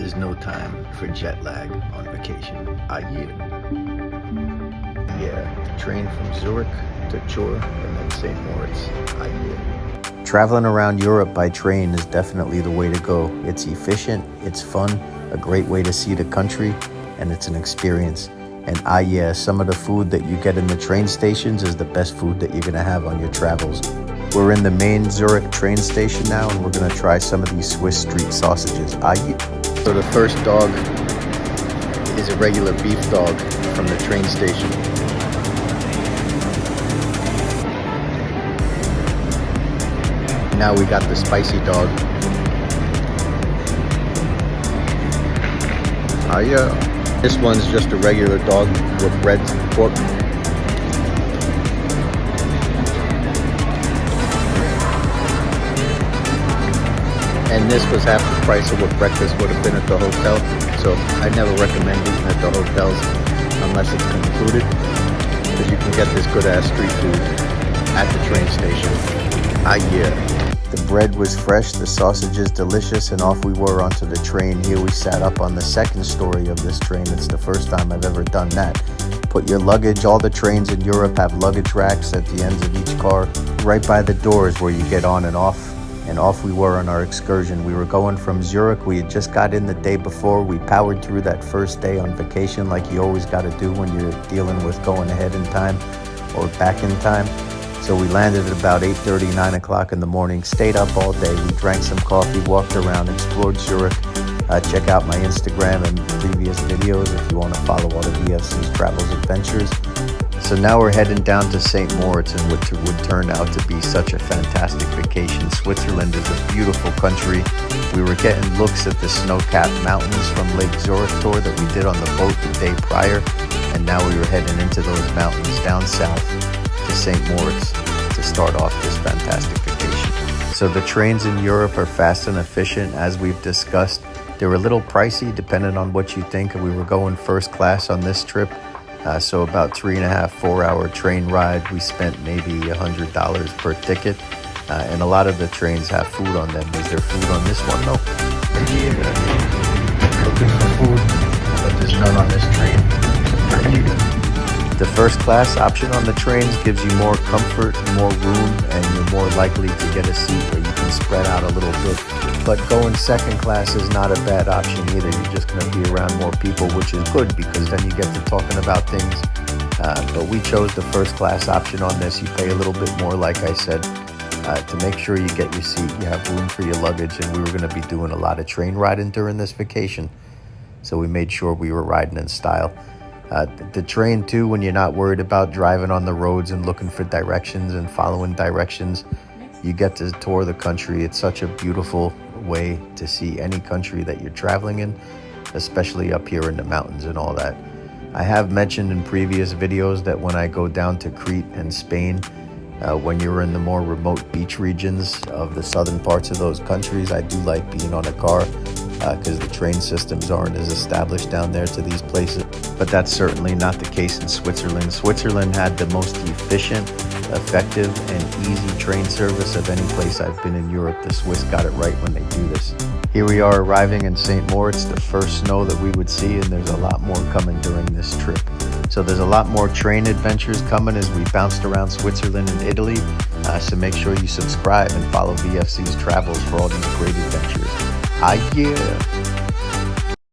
is no time for jet lag on vacation. Yeah, train from Zurich to Chur and then St. Moritz. Traveling around Europe by train is definitely the way to go. It's efficient, it's fun, a great way to see the country, and it's an experience. And some of the food that you get in the train stations is the best food that you're gonna have on your travels. We're in the main Zurich train station now, and we're gonna try some of these Swiss street sausages. So the first dog is a regular beef dog from the train station. Now we got the spicy dog. This one's just a regular dog with red pork. And this was half the price of what breakfast would have been at the hotel. So I never recommend eating at the hotels unless it's concluded, because you can get this good ass street food at the train station. The bread was fresh, the sausages delicious, and off we were onto the train. Here we sat up on the second story of this train. It's the first time I've ever done that. Put your luggage, all the trains in Europe have luggage racks at the ends of each car. Right by the doors where you get on and off we were on our excursion. We were going from Zurich. We had just got in the day before. We powered through that first day on vacation like you always got to do when you're dealing with going ahead in time or back in time. So we landed at about 8:30, 9 o'clock in the morning, stayed up all day. We drank some coffee, walked around, explored Zurich. Check out my Instagram and previous videos if you want to follow all the VFC's travels adventures. So now we're heading down to St. Moritz, and what would turn out to be such a fantastic vacation. Switzerland is a beautiful country. We were getting looks at the snow-capped mountains from Lake Zurich tour that we did on the boat the day prior. And now we were heading into those mountains down south to St. Moritz to start off this fantastic vacation. So the trains in Europe are fast and efficient, as we've discussed. They're a little pricey depending on what you think. We were going first class on this trip, so about 3.5, 4-hour train ride. We spent maybe $100 per ticket, and a lot of the trains have food on them. Is there food on this one though? Looking for food, but there's none on this train. The first class option on the trains gives you more comfort, more room, and you're more likely to get a seat where you can spread out a little bit. But going second class is not a bad option either. You're just going to be around more people, which is good because then you get to talking about things. But we chose the first class option on this. You pay a little bit more, like I said, to make sure you get your seat, you have room for your luggage, and we were going to be doing a lot of train riding during this vacation. So we made sure we were riding in style. The train too, when you're not worried about driving on the roads and looking for directions and following directions, you get to tour the country. It's such a beautiful way to see any country that you're traveling in, especially up here in the mountains and all that. I have mentioned in previous videos that when I go down to Crete and Spain, when you're in the more remote beach regions of the southern parts of those countries, I do like being on a car because the train systems aren't as established down there to these places. But that's certainly not the case in Switzerland. Switzerland had the most efficient, effective, and easy train service of any place I've been in Europe. The Swiss got it right when they do this. Here we are arriving in St. Moritz, the first snow that we would see, and there's a lot more coming during this trip. So there's a lot more train adventures coming as we bounced around Switzerland and Italy. So make sure you subscribe and follow VFC's Travels for all these great adventures. Yeah.